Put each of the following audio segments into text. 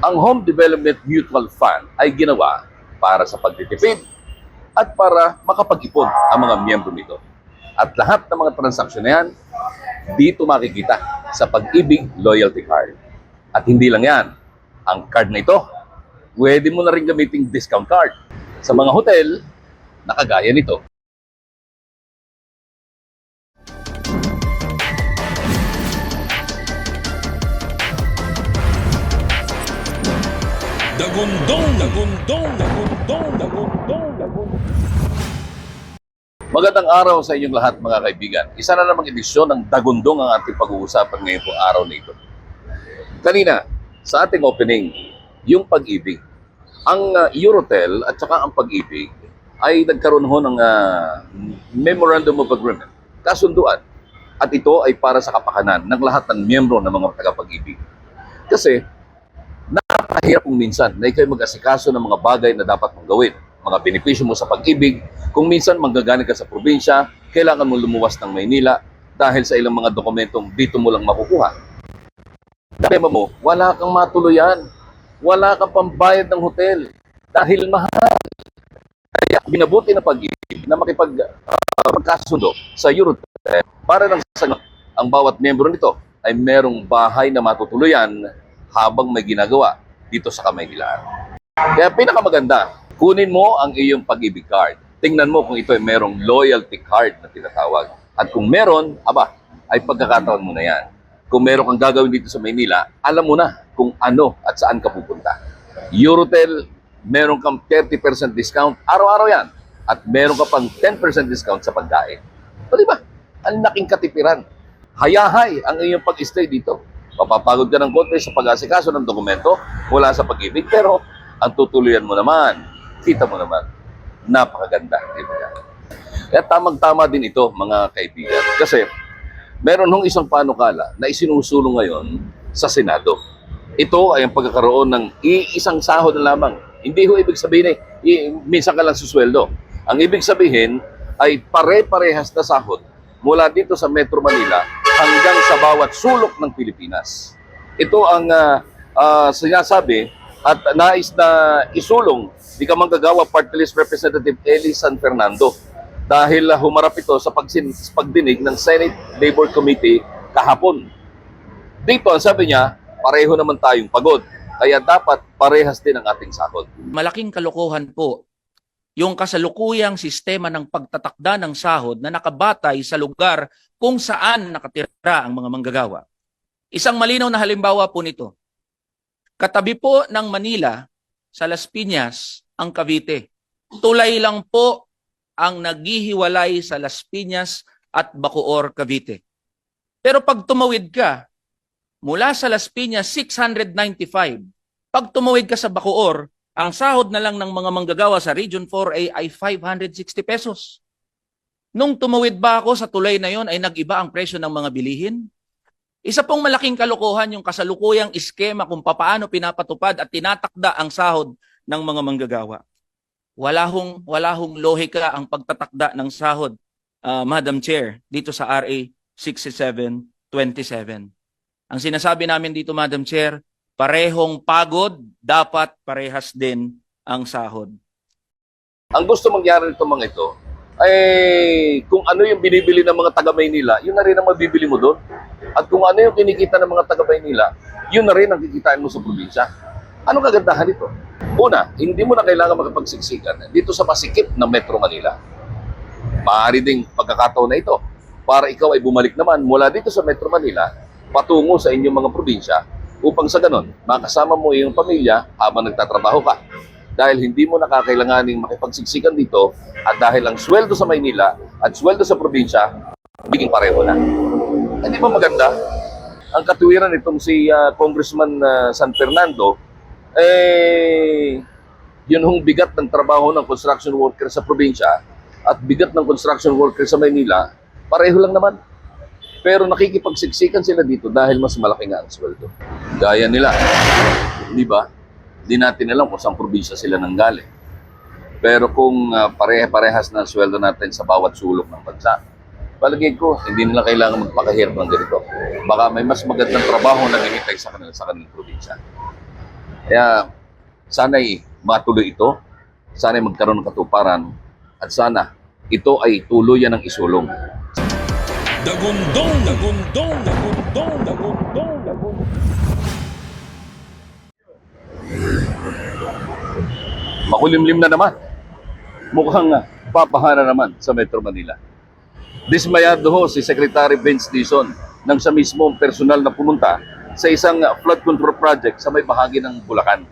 Ang Home Development Mutual Fund ay ginawa para sa pagtitipid at para makapag-ipon ang mga miyembro nito. At lahat ng mga transaksyon na yan, dito makikita sa Pag-ibig Loyalty Card. At hindi lang yan, ang card na ito, pwede mo na rin gamiting discount card sa mga hotel na kagaya nito. Magandang araw sa inyong lahat mga kaibigan. Isa na namang edisyon ng Dagundong ang ating pag-uusapan ngayon po araw na ito. Kanina, sa ating opening, yung Pag-ibig. Ang Eurotel at saka ang Pag-ibig ay nagkaroon ho ng Memorandum of Agreement, kasunduan. At ito ay para sa kapakanan ng lahat ng miyembro ng mga tagapag-ibig. Kasi, napakahirap kung minsan na ikaw mag-asikaso ng mga bagay na dapat mong gawin. Mga benepisyo mo sa Pag-ibig, kung minsan manggagaling ka sa probinsya, kailangan mo lumuwas ng Maynila dahil sa ilang mga dokumentong dito mo lang makukuha. Tema mo, wala kang matuluyan, wala kang pambayad ng hotel dahil mahal. Kaya binabuti na Pag-ibig na makipagkasundo sa Eurotel para nang sa ang bawat miyembro nito ay merong bahay na matutuluyan habang may ginagawa dito sa Kamaynilaan. Kaya pinakamaganda, kunin mo ang iyong Pag-ibig card. Tingnan mo kung ito ay merong loyalty card na tinatawag. At kung meron, ay pagkakataon mo na yan. Kung meron kang gagawin dito sa Maynila, alam mo na kung ano at saan ka pupunta. Eurotel, meron kang 30% discount, araw-araw yan. At meron ka pang 10% discount sa pagkain. O diba? Ang laking katipiran. Hayahay ang iyong pag-stay dito. Mapapagod ka ng konti sa pag-asikaso ng dokumento mula sa Pag-ibig, pero ang tutuluyan mo naman, kita mo naman, napakaganda. Kaya tamang-tama din ito, mga kaibigan. Kasi meron hong isang panukala na isinusulong ngayon sa Senado. Ito ay ang pagkakaroon ng iisang sahod na lamang. Hindi ho ibig sabihin minsan ka lang susweldo. Ang ibig sabihin ay pare-parehas na sahod mula dito sa Metro Manila hanggang sa bawat sulok ng Pilipinas. Ito ang sinasabi at nais na isulong di ka manggagawa Party List Representative Eli San Fernando dahil humarap ito sa pagdinig ng Senate Labor Committee kahapon. Dito, ang sabi niya, pareho naman tayong pagod. Kaya dapat parehas din ang ating sahod. Malaking kalokohan po yung kasalukuyang sistema ng pagtatakda ng sahod na nakabatay sa lugar kung saan nakatira ang mga manggagawa. Isang malinaw na halimbawa po nito. Katabi po ng Manila sa Las Piñas ang Cavite. Tulay lang po ang naghihiwalay sa Las Piñas at Bacoor, Cavite. Pero pag tumawid ka, mula sa Las Piñas, 695. Pag tumawid ka sa Bacoor, ang sahod na lang ng mga manggagawa sa Region 4A ay 560 pesos. Nung tumawid ba ako sa tulay na yon ay nag-iba ang presyo ng mga bilihin? Isa pong malaking kalokohan yung kasalukuyang iskema kung papaano pinapatupad at tinatakda ang sahod ng mga manggagawa. Wala hong lohika ang pagtatakda ng sahod, Madam Chair, dito sa RA 6727. Ang sinasabi namin dito, Madam Chair, parehong pagod, dapat parehas din ang sahod. Ang gusto mangyari nito mga ito, ay kung ano yung binibili ng mga taga-Maynila, yun na rin ang mabibili mo doon. At kung ano yung kinikita ng mga taga-Maynila, yun na rin ang kikitain mo sa probinsya. Ano kagandahan nito? Una, hindi mo na kailangan makapagsiksikan dito sa masikip ng Metro Manila. Maaari ding pagkakataon na ito para ikaw ay bumalik naman mula dito sa Metro Manila patungo sa inyong mga probinsya upang sa ganon, makasama mo iyong pamilya habang nagtatrabaho ka. Dahil hindi mo nakakailanganing makipagsiksikan dito at dahil ang sweldo sa Maynila at sweldo sa probinsya, biging pareho na. Hindi ba maganda? Ang katuwiran itong si Congressman San Fernando, yun hong bigat ng trabaho ng construction worker sa probinsya at bigat ng construction worker sa Maynila, pareho lang naman. Pero nakikipagsiksikan sila dito dahil mas malaki nga ang sweldo. Gaya nila, di ba? Di natin alam kung saan probinsya sila nanggaling. Pero kung pare-parehas na sweldo natin sa bawat sulok ng bansa, palagay ko, hindi nila kailangan magpakahirap ng ganito. Baka may mas magandang trabaho na hinihintay sa kanilang probinsya. Kaya sana'y matuloy ito, sana'y magkaroon ng katuparan, at sana ito ay tuluyan ng isulong. Dagundong, dagundong, dagundong, dagundong, dagundong. Makulimlim na naman. Mukhang papahana naman sa Metro Manila. Dismayado ho si Secretary Vince Dizon nang siya mismo ang personal na pumunta sa isang flood control project sa may bahagi ng Bulacan.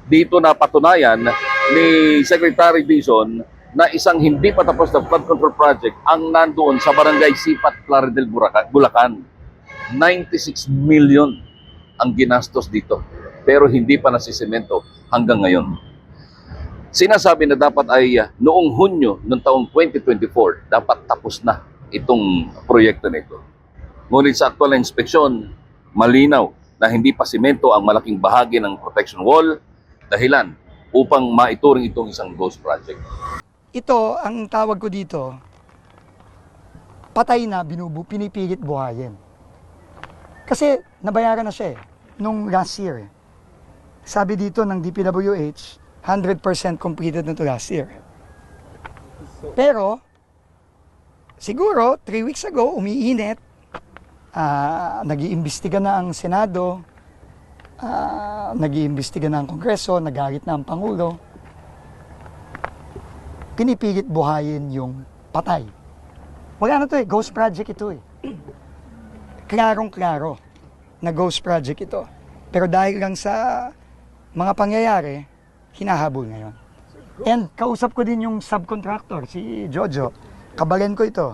Dito napatunayan ni Secretary Dizon na isang hindi pa tapos na flood control project ang nandoon sa barangay Sipat, Plaridel, Bulacan. 96 million ang ginastos dito, pero hindi pa nasisemento hanggang ngayon. Sinasabi na dapat ay noong Hunyo ng taong 2024, dapat tapos na itong proyekto nito. Ngunit sa aktual na inspeksyon, malinaw na hindi pa simento ang malaking bahagi ng protection wall, dahilan upang maituring itong isang ghost project. Ito, ang tawag ko dito, patay na, pinipilit buhayin. Kasi nabayaran na siya nung last year. Sabi dito ng DPWH, 100% completed na to last year. Pero, siguro, 3 weeks ago, umiinit, nag-iimbestiga na ang Senado, nag-iimbestiga na ang Kongreso, nagalit na ang Pangulo, pinipilit buhayin yung patay. Wala na to ghost project ito Klarong-klaro na ghost project ito. Pero dahil lang sa mga pangyayari, hinahabol ngayon. And kausap ko din yung subcontractor, si Jojo. Kabalen ko ito.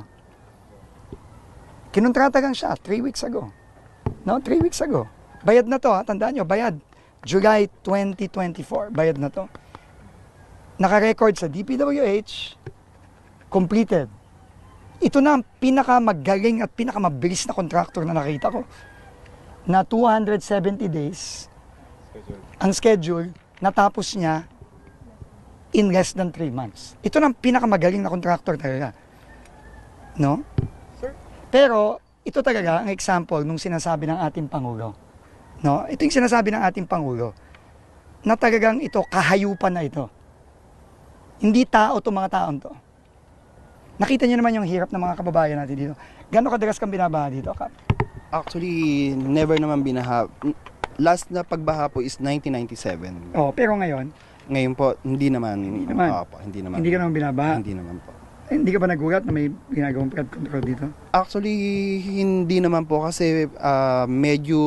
Kinontrata lang siya 3 weeks ago. No, 3 weeks ago. Bayad na to, tandaan nyo, bayad. July 2024, bayad na to. Naka-record sa DPWH, completed. Ito na ang pinakamagaling at pinakamabilis na contractor na nakita ko. Na 270 days ang schedule, natapos niya in less than 3 months. Ito na ang pinakamagaling na contractor talaga. No? Pero ito talaga ang example nung sinasabi ng ating Pangulo. No? Ito yung sinasabi ng ating Pangulo na talagang ito, kahayupan na ito. Hindi tao itong mga taon to. Nakita niyo naman yung hirap ng mga kababayan natin dito. Gano'ng kadalas kang binabaha dito, Kap? Actually, never naman binaha. Last na pagbaha po is 1997. Oh, pero ngayon, Ngayon po, hindi naman. Hindi naman. Opo, hindi naman. hindi ka naman binabaha. Hindi naman po. Hindi ka ba nagulat na may ginagawang flood control dito? Actually, hindi naman po kasi medyo,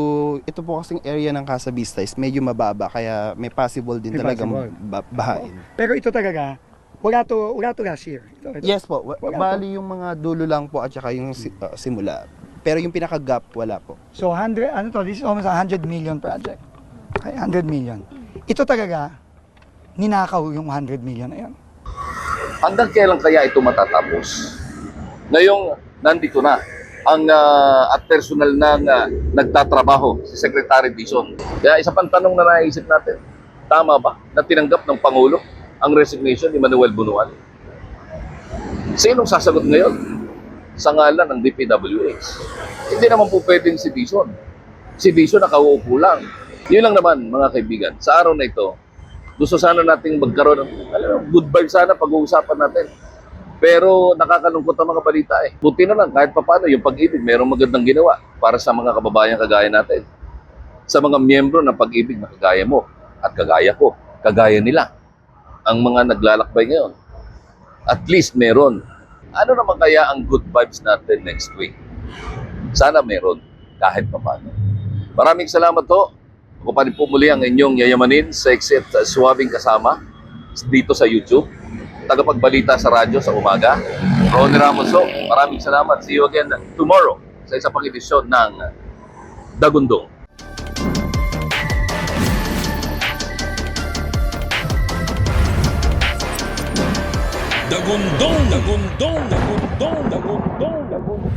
ito po kasing area ng Casa Vista is medyo mababa kaya may possible din May talagang possible. bahain. Pero ito talaga, wala to last year. Ito. Yes po, Wala bali yung mga dulo lang po at saka yung simula. Pero yung pinaka-gap, wala po. So 100, this is almost a 100 million project. Okay, 100 million. Ito talaga, ninakaw yung 100 million na yan. Hanggang kailan kaya ito matatapos? Ngayong nandito na ang at personal na nagtatrabaho si Secretary Dizon. Kaya isa pang tanong na naisip natin, tama ba na tinanggap ng Pangulo ang resignation ni Manuel Bunuan? Sinong sasagot ngayon sa ngalan ng DPWH? Hindi naman po pwedeng si Dizon. Si Dizon nakauupo lang. Yun lang naman mga kaibigan, sa araw na ito, gusto sana nating magkaroon ng good vibe sana pag-uusapan natin. Pero nakakalungkot ang mga balita Buti na lang kahit papaano yung Pag-ibig mayroong magandang ginawa para sa mga kababayan kagaya natin. Sa mga miyembro ng Pag-ibig na kagaya mo at kagaya ko, kagaya nila. Ang mga naglalakbay ngayon. At least meron. Ano naman kaya ang good vibes natin next week? Sana meron kahit papaano. Maraming salamat ho. Ako pa rin po muli ang inyong yayamanin, sexy at suwabing kasama dito sa YouTube. Tagapagbalita sa radyo sa umaga. Ronnie Ramos ho. Maraming salamat. See you again tomorrow sa isa pang edisyon ng Dagundong. Dagundong, dagundong, dagundong, dagundong, dagundong.